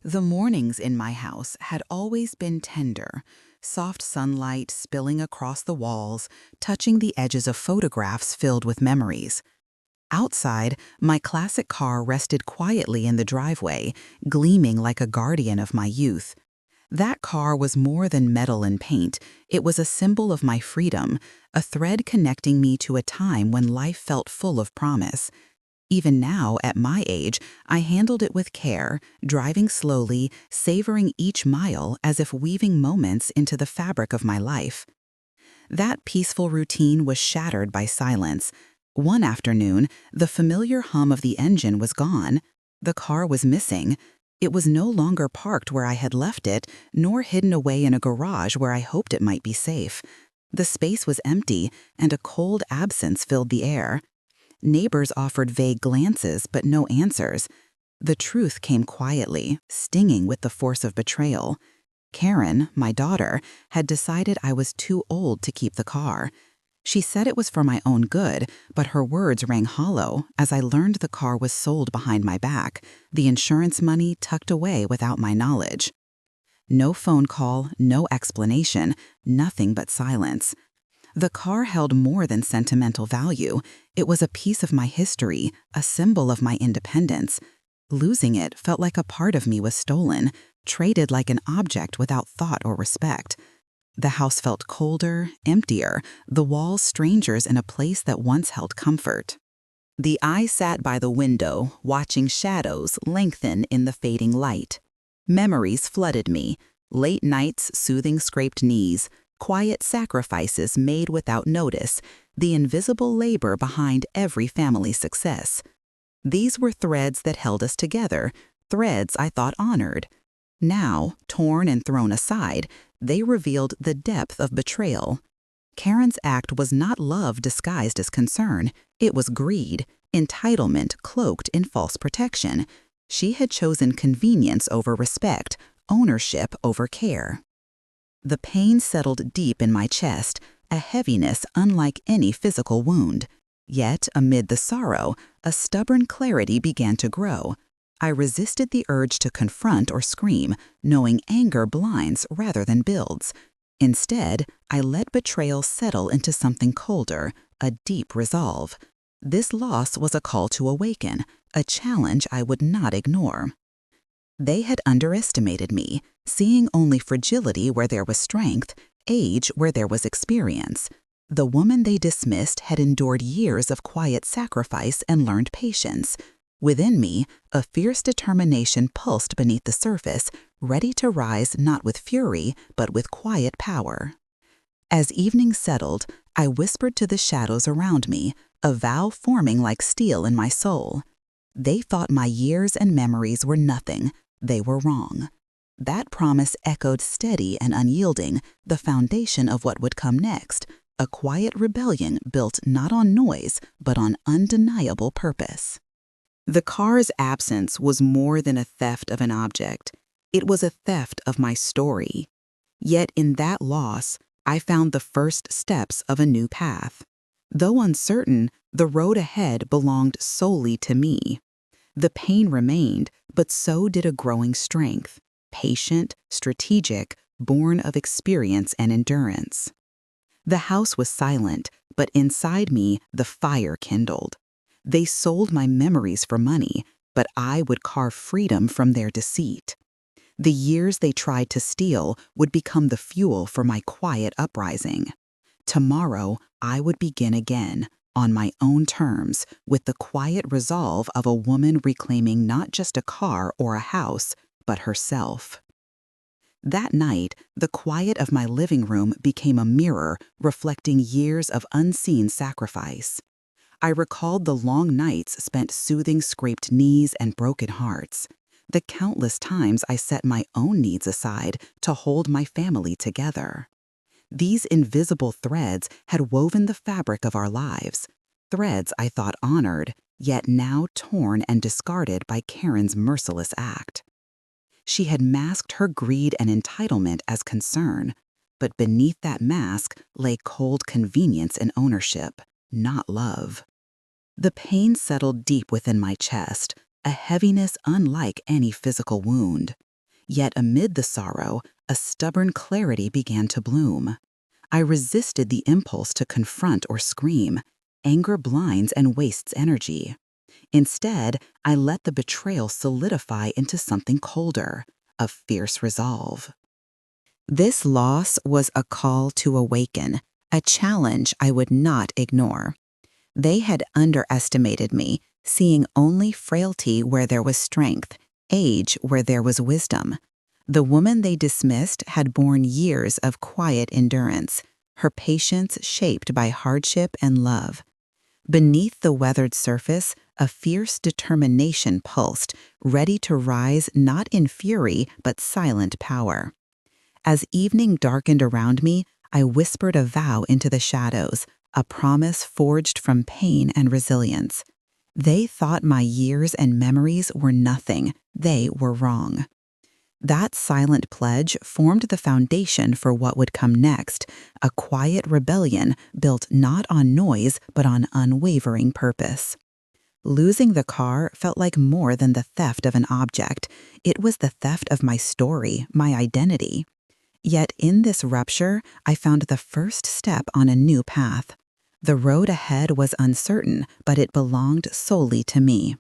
The mornings in my house had always been tender, soft sunlight spilling across the walls, touching the edges of photographs filled with memories. Outside, my classic car rested quietly in the driveway, gleaming like a guardian of my youth. That car was more than metal and paint. It was a symbol of my freedom, a thread connecting me to a time when life felt full of promise. Even now, at my age, I handled it with care, driving slowly, savoring each mile as if weaving moments into the fabric of my life. That peaceful routine was shattered by silence. One afternoon, the familiar hum of the engine was gone. The car was missing. It was no longer parked where I had left it, nor hidden away in a garage where I hoped it might be safe. The space was empty, and a cold absence filled the air. Neighbors offered vague glances, but no answers. The truth came quietly, stinging with the force of betrayal. Karen, my daughter, had decided I was too old to keep the car. She said it was for my own good, but her words rang hollow as I learned the car was sold behind my back, the insurance money tucked away without my knowledge. No phone call, no explanation, nothing but silence. The car held more than sentimental value. It was a piece of my history, a symbol of my independence. Losing it felt like a part of me was stolen, traded like an object without thought or respect. The house felt colder, emptier, the walls strangers in a place that once held comfort. I sat by the window, watching shadows lengthen in the fading light. Memories flooded me, late nights soothing scraped knees, quiet sacrifices made without notice, the invisible labor behind every family success. These were threads that held us together, threads I thought honored. Now, torn and thrown aside, they revealed the depth of betrayal. Karen's act was not love disguised as concern. It was greed, entitlement cloaked in false protection. She had chosen convenience over respect, ownership over care. The pain settled deep in my chest, a heaviness unlike any physical wound. Yet, amid the sorrow, a stubborn clarity began to grow. I resisted the urge to confront or scream, knowing anger blinds rather than builds. Instead, I let betrayal settle into something colder, a deep resolve. This loss was a call to awaken, a challenge I would not ignore. They had underestimated me, seeing only fragility where there was strength, age where there was experience. The woman they dismissed had endured years of quiet sacrifice and learned patience. Within me, a fierce determination pulsed beneath the surface, ready to rise not with fury, but with quiet power. As evening settled, I whispered to the shadows around me, a vow forming like steel in my soul. They thought my years and memories were nothing. They were wrong. That promise echoed steady and unyielding, the foundation of what would come next, a quiet rebellion built not on noise, but on undeniable purpose. The car's absence was more than a theft of an object. It was a theft of my story. Yet in that loss, I found the first steps of a new path. Though uncertain, the road ahead belonged solely to me. The pain remained, but so did a growing strength, patient, strategic, born of experience and endurance. The house was silent, but inside me the fire kindled. They sold my memories for money, but I would carve freedom from their deceit. The years they tried to steal would become the fuel for my quiet uprising. Tomorrow, I would begin again, on my own terms, with the quiet resolve of a woman reclaiming not just a car or a house, but herself. That night, the quiet of my living room became a mirror reflecting years of unseen sacrifice. I recalled the long nights spent soothing scraped knees and broken hearts, the countless times I set my own needs aside to hold my family together. These invisible threads had woven the fabric of our lives, threads I thought honored, yet now torn and discarded by Karen's merciless act. She had masked her greed and entitlement as concern, but beneath that mask lay cold convenience and ownership, not love. The pain settled deep within my chest, a heaviness unlike any physical wound. Yet amid the sorrow, a stubborn clarity began to bloom. I resisted the impulse to confront or scream. Anger blinds and wastes energy. Instead, I let the betrayal solidify into something colder, a fierce resolve. This loss was a call to awaken, a challenge I would not ignore. They had underestimated me, seeing only frailty where there was strength, age where there was wisdom. The woman they dismissed had borne years of quiet endurance, her patience shaped by hardship and love. Beneath the weathered surface, a fierce determination pulsed, ready to rise not in fury but silent power. As evening darkened around me, I whispered a vow into the shadows, a promise forged from pain and resilience. They thought my years and memories were nothing. They were wrong. That silent pledge formed the foundation for what would come next, a quiet rebellion built not on noise but on unwavering purpose. Losing the car felt like more than the theft of an object. It was the theft of my story, my identity. Yet in this rupture, I found the first step on a new path. The road ahead was uncertain, but it belonged solely to me.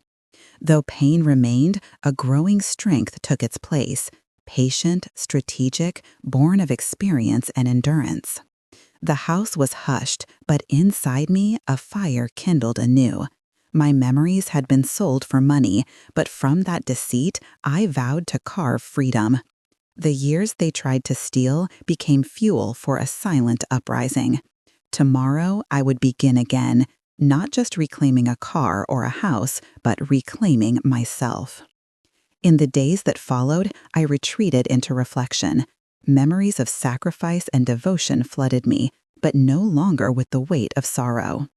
Though pain remained, a growing strength took its place, patient, strategic, born of experience and endurance. The house was hushed, but inside me a fire kindled anew. My memories had been sold for money, but from that deceit I vowed to carve freedom. The years they tried to steal became fuel for a silent uprising. Tomorrow I would begin again, not just reclaiming a car or a house, but reclaiming myself. In the days that followed, I retreated into reflection. Memories of sacrifice and devotion flooded me, but no longer with the weight of sorrow.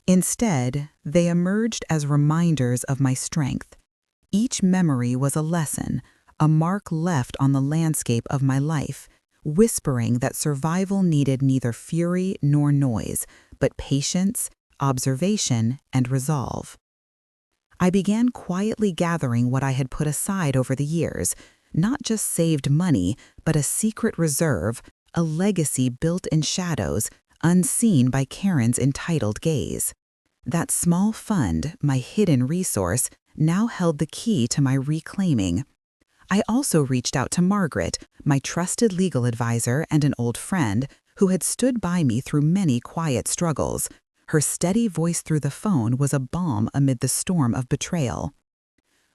Instead, they emerged as reminders of my strength. Each memory was a lesson, a mark left on the landscape of my life, whispering that survival needed neither fury nor noise, but patience, observation, and resolve. I began quietly gathering what I had put aside over the years, not just saved money, but a secret reserve, a legacy built in shadows, unseen by Karen's entitled gaze. That small fund, my hidden resource, now held the key to my reclaiming. I also reached out to Margaret, my trusted legal advisor and an old friend, who had stood by me through many quiet struggles. Her steady voice through the phone was a balm amid the storm of betrayal.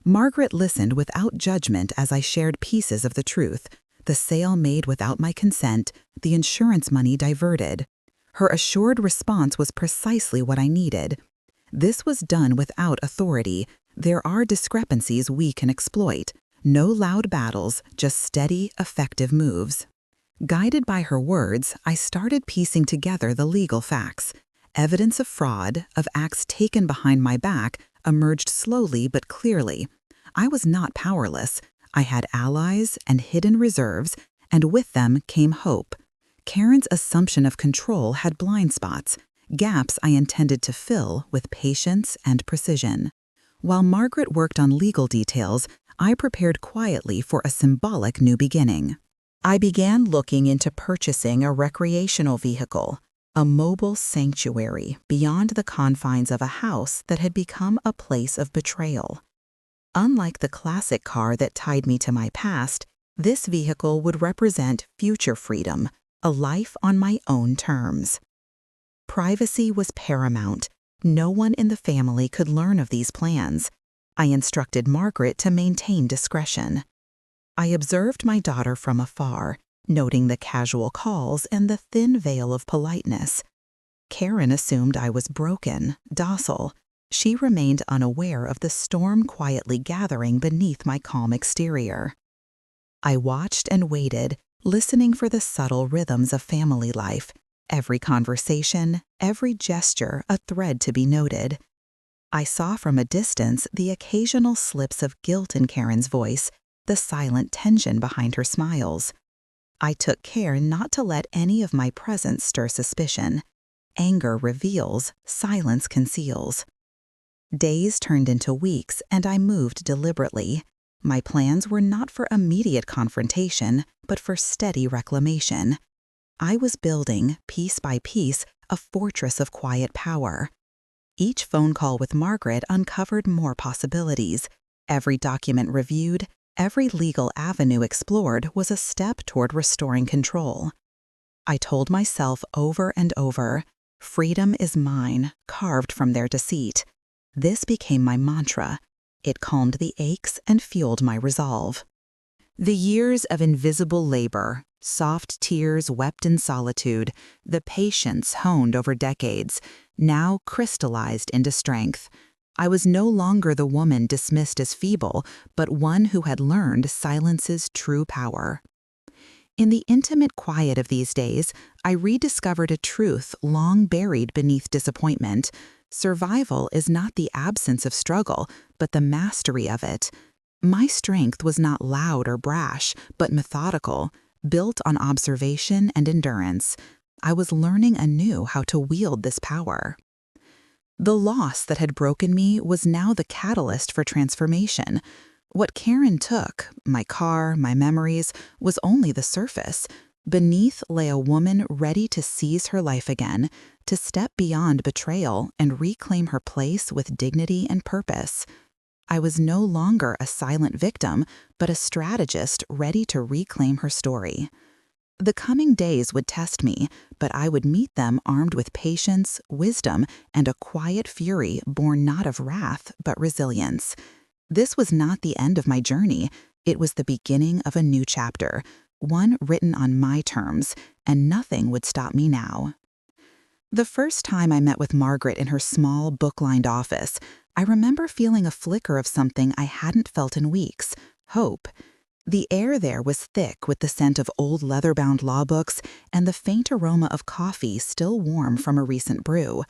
Margaret listened without judgment as I shared pieces of the truth, the sale made without my consent, the insurance money diverted. Her assured response was precisely what I needed. This was done without authority. There are discrepancies we can exploit. No loud battles, just steady, effective moves. Guided by her words, I started piecing together the legal facts. Evidence of fraud, of acts taken behind my back, emerged slowly but clearly. I was not powerless. I had allies and hidden reserves, and with them came hope. Karen's assumption of control had blind spots, gaps I intended to fill with patience and precision. While Margaret worked on legal details, I prepared quietly for a symbolic new beginning. I began looking into purchasing a recreational vehicle, a mobile sanctuary beyond the confines of a house that had become a place of betrayal. Unlike the classic car that tied me to my past, this vehicle would represent future freedom, a life on my own terms. Privacy was paramount. No one in the family could learn of these plans. I instructed Margaret to maintain discretion. I observed my daughter from afar, noting the casual calls and the thin veil of politeness. Karen assumed I was broken, docile. She remained unaware of the storm quietly gathering beneath my calm exterior. I watched and waited, listening for the subtle rhythms of family life, every conversation, every gesture a thread to be noted. I saw from a distance the occasional slips of guilt in Karen's voice, the silent tension behind her smiles. I took care not to let any of my presence stir suspicion. Anger reveals, silence conceals. Days turned into weeks, and I moved deliberately. My plans were not for immediate confrontation, but for steady reclamation. I was building, piece by piece, a fortress of quiet power. Each phone call with Margaret uncovered more possibilities. Every document reviewed, every legal avenue explored was a step toward restoring control. I told myself over and over, freedom is mine, carved from their deceit. This became my mantra. It calmed the aches and fueled my resolve. The years of invisible labor, soft tears wept in solitude, the patience honed over decades, now crystallized into strength. I was no longer the woman dismissed as feeble, but one who had learned silence's true power. In the intimate quiet of these days, I rediscovered a truth long buried beneath disappointment. Survival is not the absence of struggle, but the mastery of it. My strength was not loud or brash, but methodical, built on observation and endurance. I was learning anew how to wield this power. The loss that had broken me was now the catalyst for transformation. What Karen took, my car, my memories, was only the surface. Beneath lay a woman ready to seize her life again, to step beyond betrayal and reclaim her place with dignity and purpose. I was no longer a silent victim, but a strategist ready to reclaim her story. The coming days would test me, but I would meet them armed with patience, wisdom, and a quiet fury born not of wrath, but resilience. This was not the end of my journey. It was the beginning of a new chapter, one written on my terms, and nothing would stop me now. The first time I met with Margaret in her small, book-lined office, I remember feeling a flicker of something I hadn't felt in weeks: hope. The air there was thick with the scent of old leather-bound law books and the faint aroma of coffee still warm from a recent brew.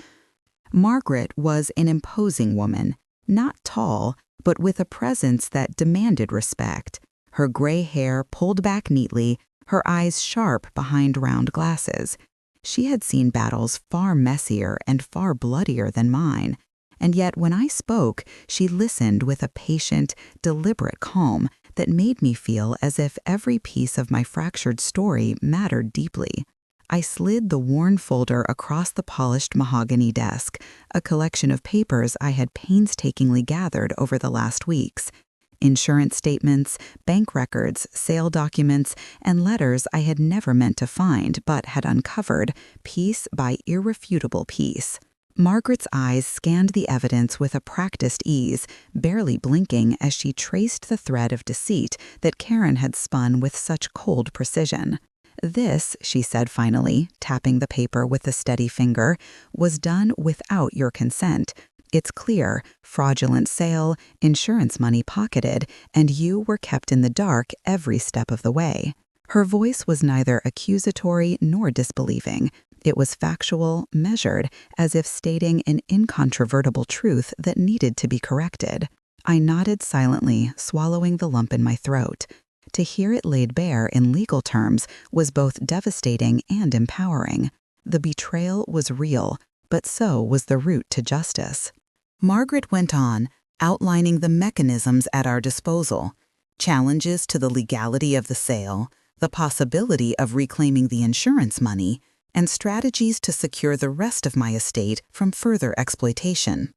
Margaret was an imposing woman, not tall, but with a presence that demanded respect. Her gray hair pulled back neatly, her eyes sharp behind round glasses. She had seen battles far messier and far bloodier than mine, and yet when I spoke, she listened with a patient, deliberate calm that made me feel as if every piece of my fractured story mattered deeply. I slid the worn folder across the polished mahogany desk, a collection of papers I had painstakingly gathered over the last weeks. Insurance statements, bank records, sale documents, and letters I had never meant to find but had uncovered, piece by irrefutable piece. Margaret's eyes scanned the evidence with a practiced ease, barely blinking as she traced the thread of deceit that Karen had spun with such cold precision. "This," she said finally, tapping the paper with a steady finger, "was done without your consent. It's clear, fraudulent sale, insurance money pocketed, and you were kept in the dark every step of the way." Her voice was neither accusatory nor disbelieving. It was factual, measured, as if stating an incontrovertible truth that needed to be corrected. I nodded silently, swallowing the lump in my throat. To hear it laid bare in legal terms was both devastating and empowering. The betrayal was real, but so was the route to justice. Margaret went on, outlining the mechanisms at our disposal: challenges to the legality of the sale, the possibility of reclaiming the insurance money, and strategies to secure the rest of my estate from further exploitation.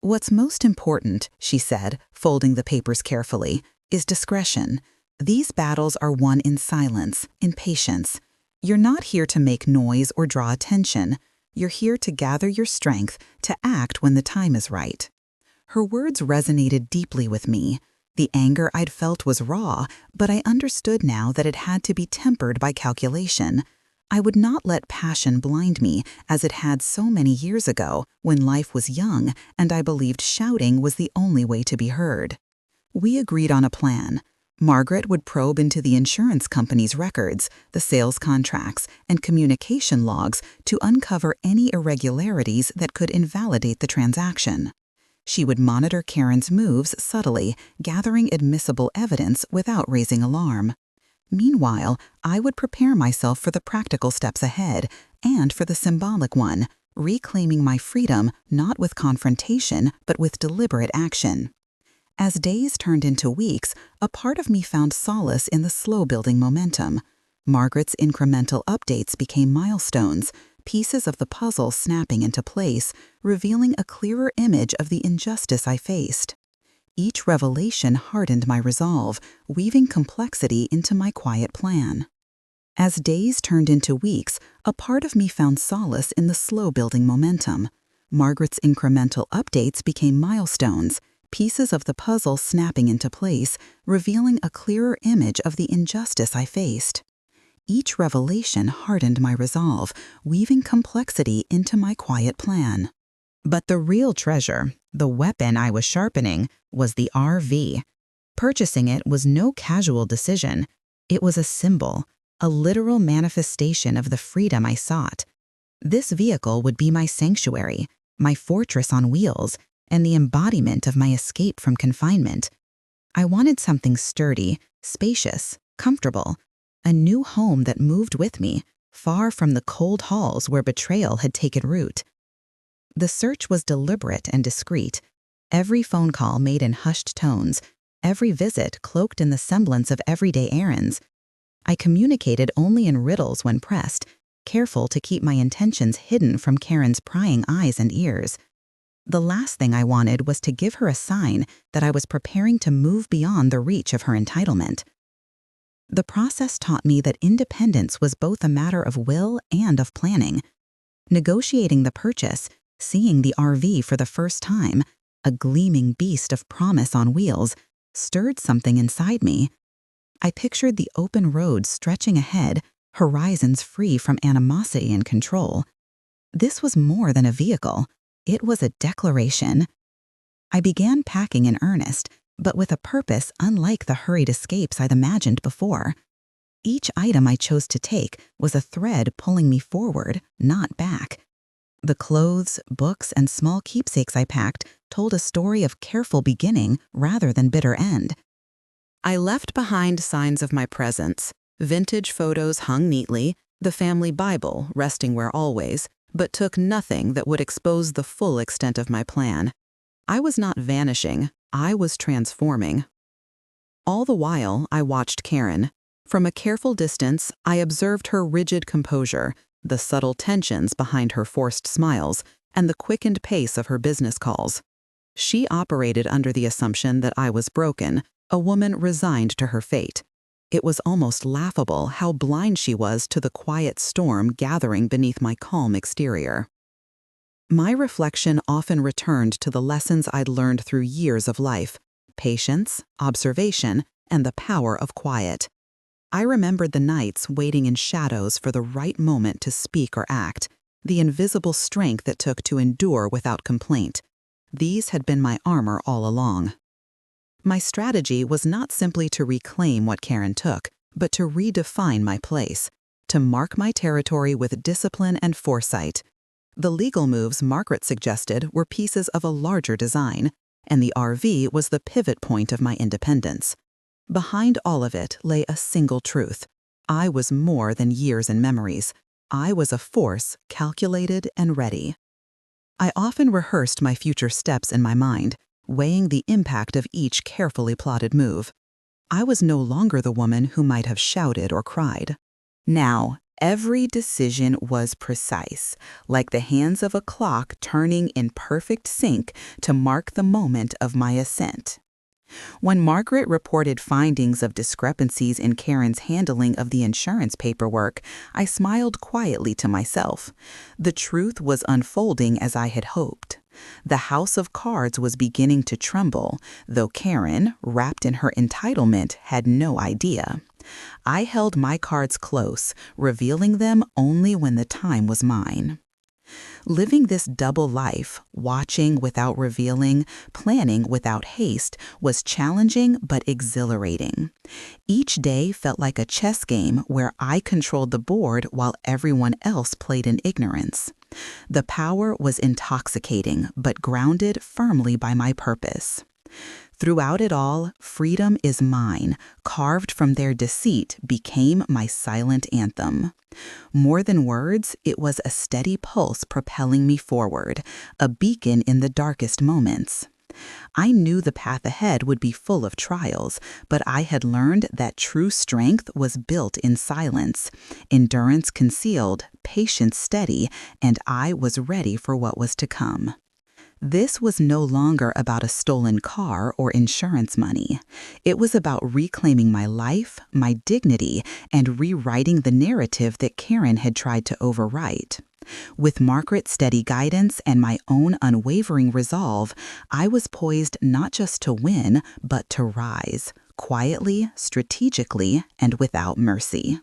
"What's most important," she said, folding the papers carefully, "is discretion. These battles are won in silence, in patience. You're not here to make noise or draw attention. You're here to gather your strength, to act when the time is right." Her words resonated deeply with me. The anger I'd felt was raw, but I understood now that it had to be tempered by calculation. I would not let passion blind me, as it had so many years ago, when life was young and I believed shouting was the only way to be heard. We agreed on a plan. Margaret would probe into the insurance company's records, the sales contracts, and communication logs to uncover any irregularities that could invalidate the transaction. She would monitor Karen's moves subtly, gathering admissible evidence without raising alarm. Meanwhile, I would prepare myself for the practical steps ahead and for the symbolic one, reclaiming my freedom not with confrontation but with deliberate action. As days turned into weeks, a part of me found solace in the slow-building momentum. Margaret's incremental updates became milestones, pieces of the puzzle snapping into place, revealing a clearer image of the injustice I faced. Each revelation hardened my resolve, weaving complexity into my quiet plan. As days turned into weeks, a part of me found solace in the slow-building momentum. Margaret's incremental updates became milestones, pieces of the puzzle snapping into place, revealing a clearer image of the injustice I faced. Each revelation hardened my resolve, weaving complexity into my quiet plan. But the real treasure, the weapon I was sharpening, was the RV. Purchasing it was no casual decision. It was a symbol, a literal manifestation of the freedom I sought. This vehicle would be my sanctuary, my fortress on wheels, and the embodiment of my escape from confinement. I wanted something sturdy, spacious, comfortable, a new home that moved with me, far from the cold halls where betrayal had taken root. The search was deliberate and discreet, every phone call made in hushed tones, every visit cloaked in the semblance of everyday errands. I communicated only in riddles when pressed, careful to keep my intentions hidden from Karen's prying eyes and ears. The last thing I wanted was to give her a sign that I was preparing to move beyond the reach of her entitlement. The process taught me that independence was both a matter of will and of planning. Negotiating the purchase, seeing the RV for the first time, a gleaming beast of promise on wheels, stirred something inside me. I pictured the open road stretching ahead, horizons free from animosity and control. This was more than a vehicle. It was a declaration. I began packing in earnest, but with a purpose unlike the hurried escapes I'd imagined before. Each item I chose to take was a thread pulling me forward, not back. The clothes, books, and small keepsakes I packed told a story of careful beginning rather than bitter end. I left behind signs of my presence. Vintage photos hung neatly, the family Bible resting where always, but took nothing that would expose the full extent of my plan. I was not vanishing, I was transforming. All the while, I watched Karen. From a careful distance, I observed her rigid composure, the subtle tensions behind her forced smiles, and the quickened pace of her business calls. She operated under the assumption that I was broken, a woman resigned to her fate. It was almost laughable how blind she was to the quiet storm gathering beneath my calm exterior. My reflection often returned to the lessons I'd learned through years of life: patience, observation, and the power of quiet. I remembered the nights waiting in shadows for the right moment to speak or act, the invisible strength it took to endure without complaint. These had been my armor all along. My strategy was not simply to reclaim what Karen took, but to redefine my place, to mark my territory with discipline and foresight. The legal moves Margaret suggested were pieces of a larger design, and the RV was the pivot point of my independence. Behind all of it lay a single truth. I was more than years and memories. I was a force, calculated and ready. I often rehearsed my future steps in my mind, weighing the impact of each carefully plotted move. I was no longer the woman who might have shouted or cried. Now, every decision was precise, like the hands of a clock turning in perfect sync to mark the moment of my ascent. When Margaret reported findings of discrepancies in Karen's handling of the insurance paperwork, I smiled quietly to myself. The truth was unfolding as I had hoped. The house of cards was beginning to tremble, though Karen, wrapped in her entitlement, had no idea. I held my cards close, revealing them only when the time was mine. Living this double life, watching without revealing, planning without haste, was challenging but exhilarating. Each day felt like a chess game where I controlled the board while everyone else played in ignorance. The power was intoxicating, but grounded firmly by my purpose. Throughout it all, freedom is mine, carved from their deceit, became my silent anthem. More than words, it was a steady pulse propelling me forward, a beacon in the darkest moments. I knew the path ahead would be full of trials, but I had learned that true strength was built in silence, endurance concealed, patience steady, and I was ready for what was to come. This was no longer about a stolen car or insurance money. It was about reclaiming my life, my dignity, and rewriting the narrative that Karen had tried to overwrite. With Margaret's steady guidance and my own unwavering resolve, I was poised not just to win, but to rise, quietly, strategically, and without mercy.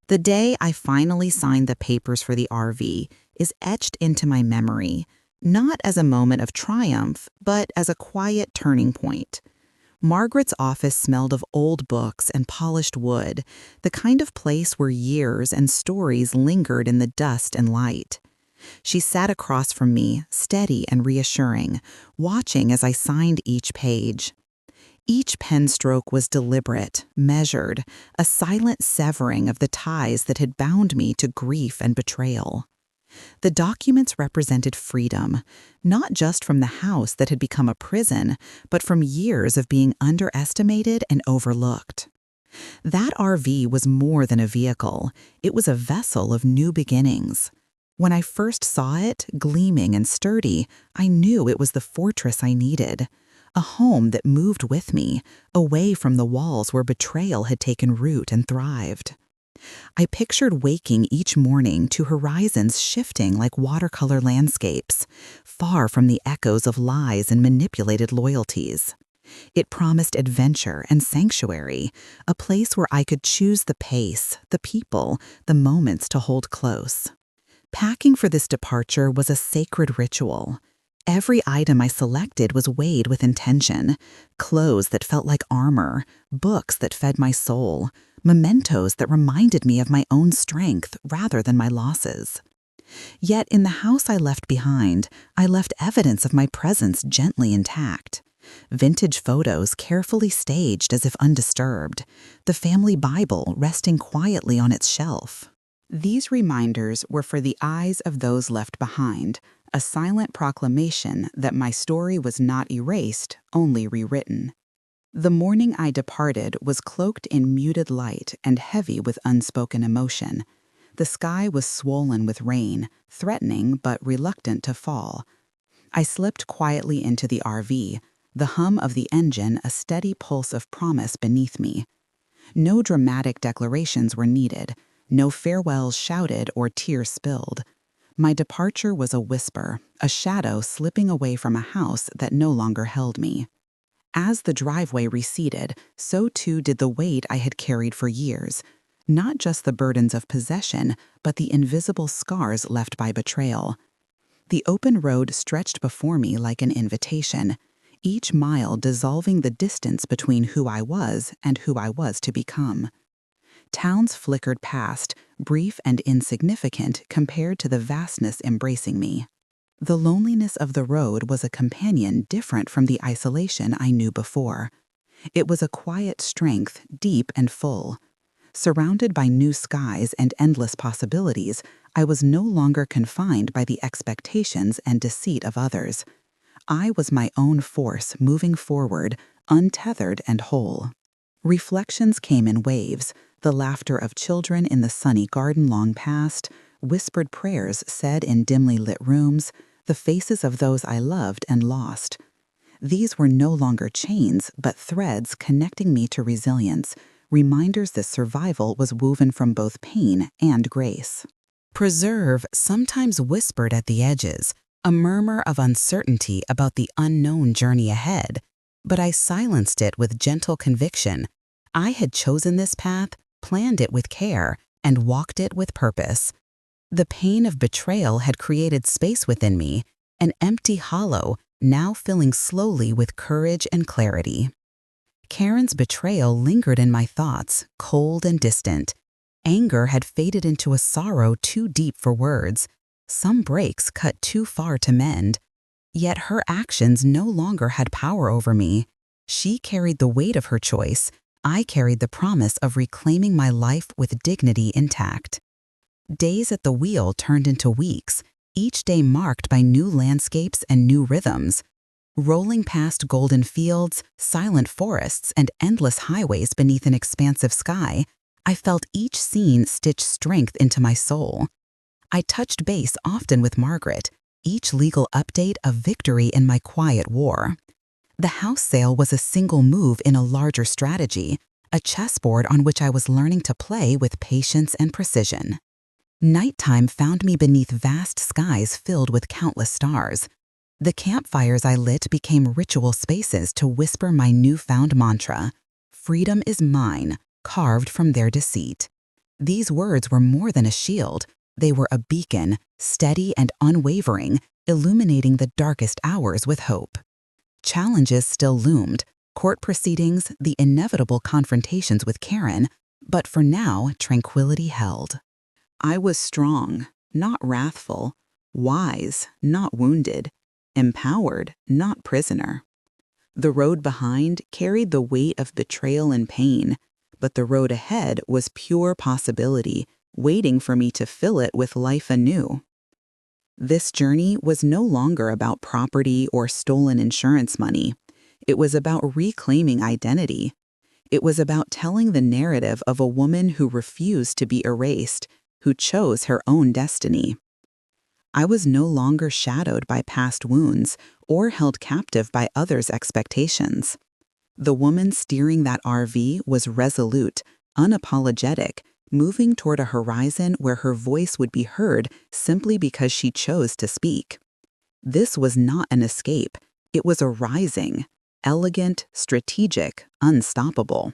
The day I finally signed the papers for the RV is etched into my memory, not as a moment of triumph, but as a quiet turning point. Margaret's office smelled of old books and polished wood, the kind of place where years and stories lingered in the dust and light. She sat across from me, steady and reassuring, watching as I signed each page. Each pen stroke was deliberate, measured, a silent severing of the ties that had bound me to grief and betrayal. The documents represented freedom, not just from the house that had become a prison, but from years of being underestimated and overlooked. That RV was more than a vehicle. It was a vessel of new beginnings. When I first saw it, gleaming and sturdy, I knew it was the fortress I needed. A home that moved with me, away from the walls where betrayal had taken root and thrived. I pictured waking each morning to horizons shifting like watercolor landscapes, far from the echoes of lies and manipulated loyalties. It promised adventure and sanctuary, a place where I could choose the pace, the people, the moments to hold close. Packing for this departure was a sacred ritual. Every item I selected was weighed with intention: clothes that felt like armor, books that fed my soul, mementos that reminded me of my own strength rather than my losses. Yet in the house I left behind, I left evidence of my presence gently intact. Vintage photos carefully staged as if undisturbed, the family Bible resting quietly on its shelf. These reminders were for the eyes of those left behind, a silent proclamation that my story was not erased, only rewritten. The morning I departed was cloaked in muted light and heavy with unspoken emotion. The sky was swollen with rain, threatening but reluctant to fall. I slipped quietly into the RV, the hum of the engine a steady pulse of promise beneath me. No dramatic declarations were needed, no farewells shouted or tears spilled. My departure was a whisper, a shadow slipping away from a house that no longer held me. As the driveway receded, so too did the weight I had carried for years, not just the burdens of possession, but the invisible scars left by betrayal. The open road stretched before me like an invitation, each mile dissolving the distance between who I was and who I was to become. Towns flickered past, brief and insignificant compared to the vastness embracing me. The loneliness of the road was a companion different from the isolation I knew before. It was a quiet strength, deep and full. Surrounded by new skies and endless possibilities, I was no longer confined by the expectations and deceit of others. I was my own force moving forward, untethered and whole. Reflections came in waves, the laughter of children in the sunny garden long past, whispered prayers said in dimly lit rooms, the faces of those I loved and lost. These were no longer chains, but threads connecting me to resilience, reminders that survival was woven from both pain and grace. Preserve sometimes whispered at the edges, a murmur of uncertainty about the unknown journey ahead, but I silenced it with gentle conviction. I had chosen this path, planned it with care, and walked it with purpose. The pain of betrayal had created space within me, an empty hollow, now filling slowly with courage and clarity. Karen's betrayal lingered in my thoughts, cold and distant. Anger had faded into a sorrow too deep for words. Some breaks cut too far to mend. Yet her actions no longer had power over me. She carried the weight of her choice. I carried the promise of reclaiming my life with dignity intact. Days at the wheel turned into weeks, each day marked by new landscapes and new rhythms. Rolling past golden fields, silent forests, and endless highways beneath an expansive sky, I felt each scene stitch strength into my soul. I touched base often with Margaret, each legal update a victory in my quiet war. The house sale was a single move in a larger strategy, a chessboard on which I was learning to play with patience and precision. Nighttime found me beneath vast skies filled with countless stars. The campfires I lit became ritual spaces to whisper my newfound mantra, "Freedom is mine, carved from their deceit." These words were more than a shield. They were a beacon, steady and unwavering, illuminating the darkest hours with hope. Challenges still loomed, court proceedings, the inevitable confrontations with Karen, but for now, tranquility held. I was strong, not wrathful, wise, not wounded, empowered, not prisoner. The road behind carried the weight of betrayal and pain, but the road ahead was pure possibility, waiting for me to fill it with life anew. This journey was no longer about property or stolen insurance money. It was about reclaiming identity. It was about telling the narrative of a woman who refused to be erased, who chose her own destiny. I was no longer shadowed by past wounds or held captive by others' expectations. The woman steering that RV was resolute, unapologetic, moving toward a horizon where her voice would be heard simply because she chose to speak. This was not an escape. It was a rising, elegant, strategic, unstoppable.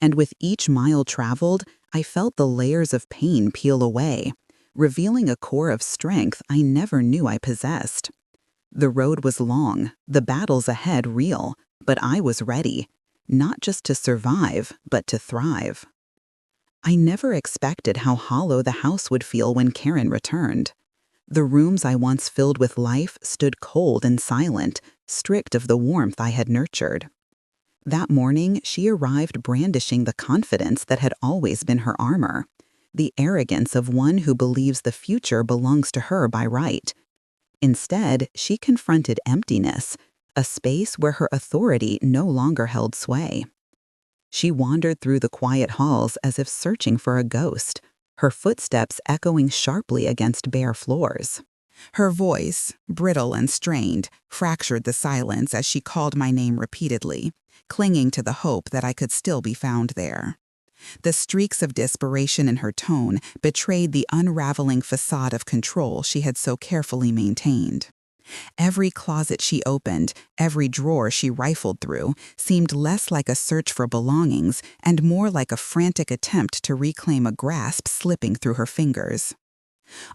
And with each mile traveled, I felt the layers of pain peel away, revealing a core of strength I never knew I possessed. The road was long, the battles ahead real, but I was ready, not just to survive, but to thrive. I never expected how hollow the house would feel when Karen returned. The rooms I once filled with life stood cold and silent, stripped of the warmth I had nurtured. That morning, she arrived brandishing the confidence that had always been her armor, the arrogance of one who believes the future belongs to her by right. Instead, she confronted emptiness, a space where her authority no longer held sway. She wandered through the quiet halls as if searching for a ghost, her footsteps echoing sharply against bare floors. Her voice, brittle and strained, fractured the silence as she called my name repeatedly, clinging to the hope that I could still be found there. The streaks of desperation in her tone betrayed the unraveling facade of control she had so carefully maintained. Every closet she opened, every drawer she rifled through, seemed less like a search for belongings and more like a frantic attempt to reclaim a grasp slipping through her fingers.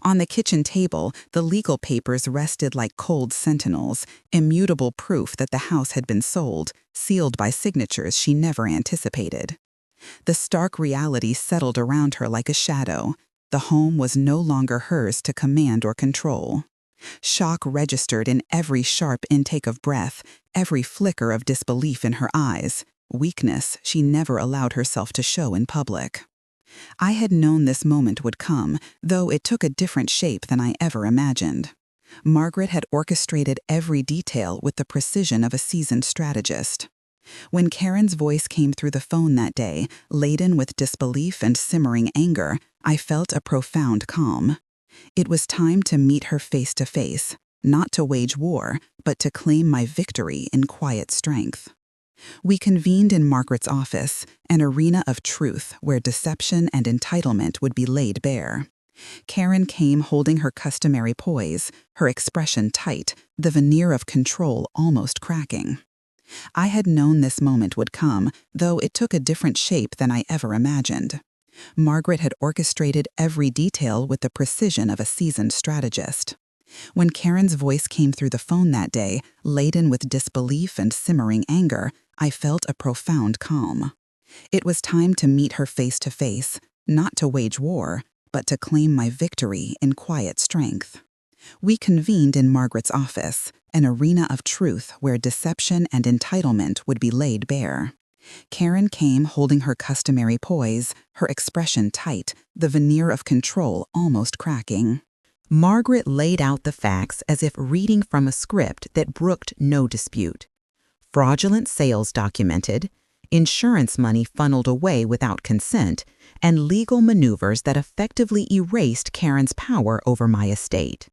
On the kitchen table, the legal papers rested like cold sentinels, immutable proof that the house had been sold, sealed by signatures she never anticipated. The stark reality settled around her like a shadow. The home was no longer hers to command or control. Shock registered in every sharp intake of breath, every flicker of disbelief in her eyes, weakness she never allowed herself to show in public. I had known this moment would come, though it took a different shape than I ever imagined. Margaret had orchestrated every detail with the precision of a seasoned strategist. When Karen's voice came through the phone that day, laden with disbelief and simmering anger, I felt a profound calm. It was time to meet her face to face, not to wage war, but to claim my victory in quiet strength. We convened in Margaret's office, an arena of truth where deception and entitlement would be laid bare. Karen came holding her customary poise, her expression tight, the veneer of control almost cracking. I had known this moment would come, though it took a different shape than I ever imagined. Margaret had orchestrated every detail with the precision of a seasoned strategist. When Karen's voice came through the phone that day, laden with disbelief and simmering anger, I felt a profound calm. It was time to meet her face to face, not to wage war, but to claim my victory in quiet strength. We convened in Margaret's office, an arena of truth where deception and entitlement would be laid bare. Karen came holding her customary poise, her expression tight, the veneer of control almost cracking. Margaret laid out the facts as if reading from a script that brooked no dispute. Fraudulent sales documented, insurance money funneled away without consent, and legal maneuvers that effectively erased Karen's power over my estate.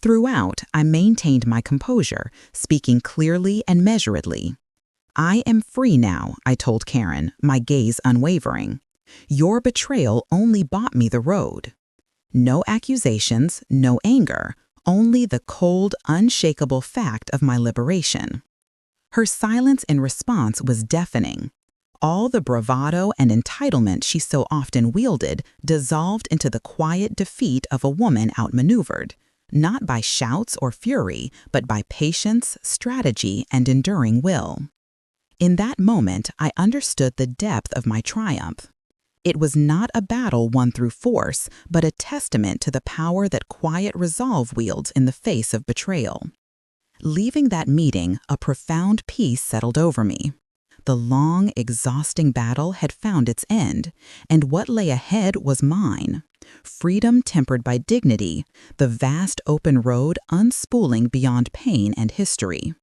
Throughout, I maintained my composure, speaking clearly and measuredly. "I am free now," I told Karen, my gaze unwavering. "Your betrayal only bought me the road." No accusations, no anger, only the cold, unshakable fact of my liberation. Her silence in response was deafening. All the bravado and entitlement she so often wielded dissolved into the quiet defeat of a woman outmaneuvered, not by shouts or fury, but by patience, strategy, and enduring will. In that moment, I understood the depth of my triumph. It was not a battle won through force, but a testament to the power that quiet resolve wields in the face of betrayal. Leaving that meeting, a profound peace settled over me. The long, exhausting battle had found its end, and what lay ahead was mine. Freedom tempered by dignity, the vast open road unspooling beyond pain and history.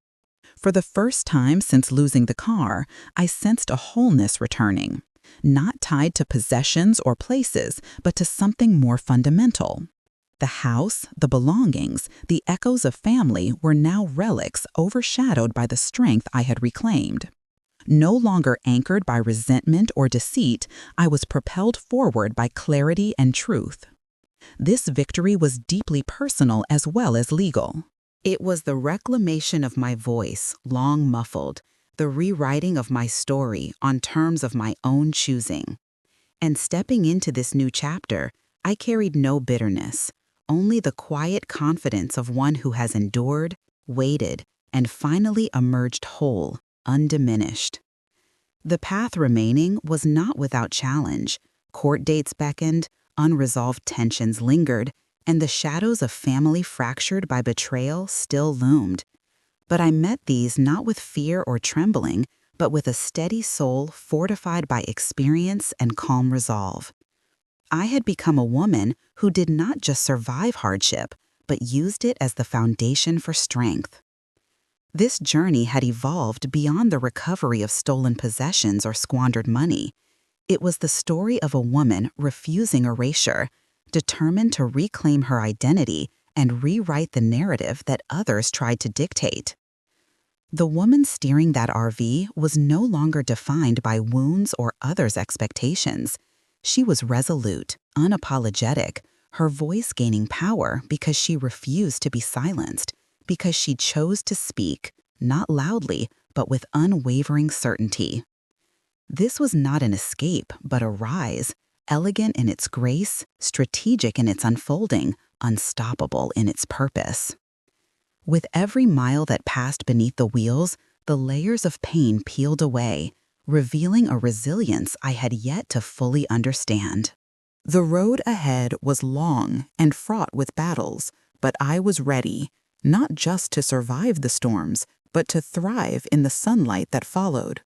For the first time since losing the car, I sensed a wholeness returning, not tied to possessions or places, but to something more fundamental. The house, the belongings, the echoes of family were now relics overshadowed by the strength I had reclaimed. No longer anchored by resentment or deceit, I was propelled forward by clarity and truth. This victory was deeply personal as well as legal. It was the reclamation of my voice, long muffled, the rewriting of my story on terms of my own choosing. And stepping into this new chapter, I carried no bitterness, only the quiet confidence of one who has endured, waited, and finally emerged whole, undiminished. The path remaining was not without challenge. Court dates beckoned, unresolved tensions lingered, and the shadows of family fractured by betrayal still loomed. But I met these not with fear or trembling, but with a steady soul fortified by experience and calm resolve. I had become a woman who did not just survive hardship, but used it as the foundation for strength. This journey had evolved beyond the recovery of stolen possessions or squandered money. It was the story of a woman refusing erasure, determined to reclaim her identity and rewrite the narrative that others tried to dictate. The woman steering that RV was no longer defined by wounds or others' expectations. She was resolute, unapologetic, her voice gaining power because she refused to be silenced, because she chose to speak, not loudly, but with unwavering certainty. This was not an escape, but a rise, elegant in its grace, strategic in its unfolding, unstoppable in its purpose. With every mile that passed beneath the wheels, the layers of pain peeled away, revealing a resilience I had yet to fully understand. The road ahead was long and fraught with battles, but I was ready, not just to survive the storms, but to thrive in the sunlight that followed.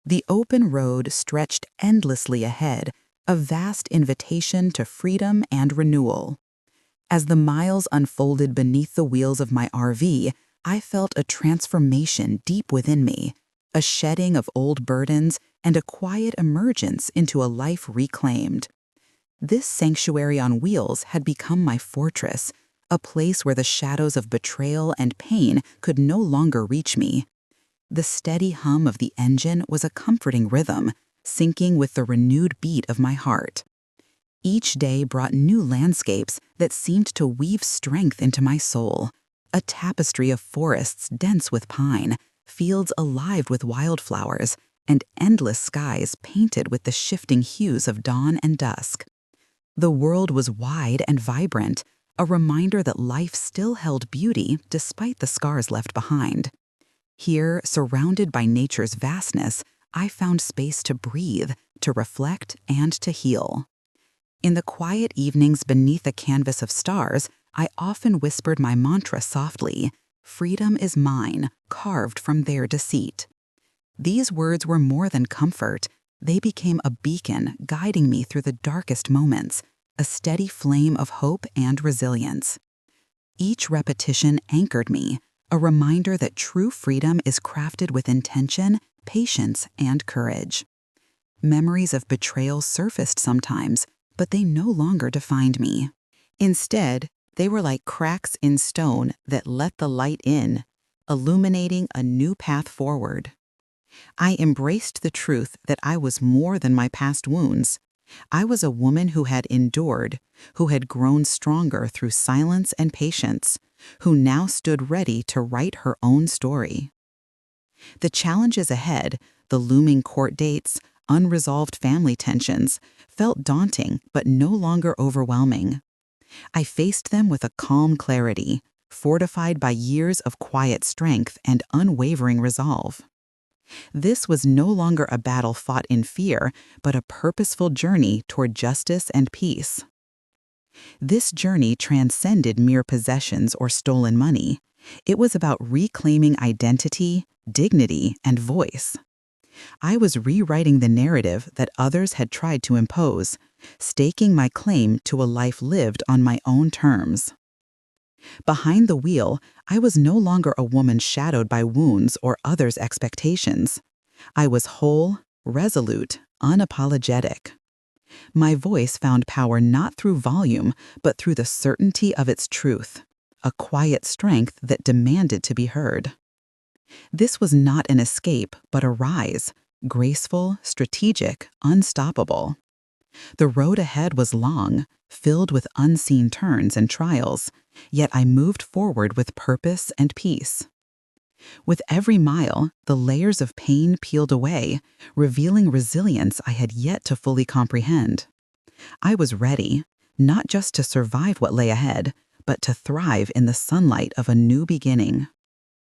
The open road stretched endlessly ahead, a vast invitation to freedom and renewal. As the miles unfolded beneath the wheels of my RV, I felt a transformation deep within me, a shedding of old burdens and a quiet emergence into a life reclaimed. This sanctuary on wheels had become my fortress, a place where the shadows of betrayal and pain could no longer reach me. The steady hum of the engine was a comforting rhythm, syncing with the renewed beat of my heart. Each day brought new landscapes that seemed to weave strength into my soul, a tapestry of forests dense with pine, fields alive with wildflowers, and endless skies painted with the shifting hues of dawn and dusk. The world was wide and vibrant, a reminder that life still held beauty despite the scars left behind. Here, surrounded by nature's vastness, I found space to breathe, to reflect, and to heal. In the quiet evenings beneath a canvas of stars, I often whispered my mantra softly, "Freedom is mine, carved from their deceit." These words were more than comfort. They became a beacon guiding me through the darkest moments, a steady flame of hope and resilience. Each repetition anchored me, a reminder that true freedom is crafted with intention, patience, and courage. Memories of betrayal surfaced sometimes, but they no longer defined me. Instead, they were like cracks in stone that let the light in, illuminating a new path forward. I embraced the truth that I was more than my past wounds. I was a woman who had endured, who had grown stronger through silence and patience, who now stood ready to write her own story. The challenges ahead, the looming court dates, unresolved family tensions, felt daunting but no longer overwhelming. I faced them with a calm clarity, fortified by years of quiet strength and unwavering resolve. This was no longer a battle fought in fear, but a purposeful journey toward justice and peace. This journey transcended mere possessions or stolen money. It was about reclaiming identity, dignity, and voice. I was rewriting the narrative that others had tried to impose, staking my claim to a life lived on my own terms. Behind the wheel, I was no longer a woman shadowed by wounds or others' expectations. I was whole, resolute, unapologetic. My voice found power not through volume, but through the certainty of its truth, a quiet strength that demanded to be heard. This was not an escape, but a rise, graceful, strategic, unstoppable. The road ahead was long, filled with unseen turns and trials, yet I moved forward with purpose and peace. With every mile, the layers of pain peeled away, revealing resilience I had yet to fully comprehend. I was ready, not just to survive what lay ahead, but to thrive in the sunlight of a new beginning.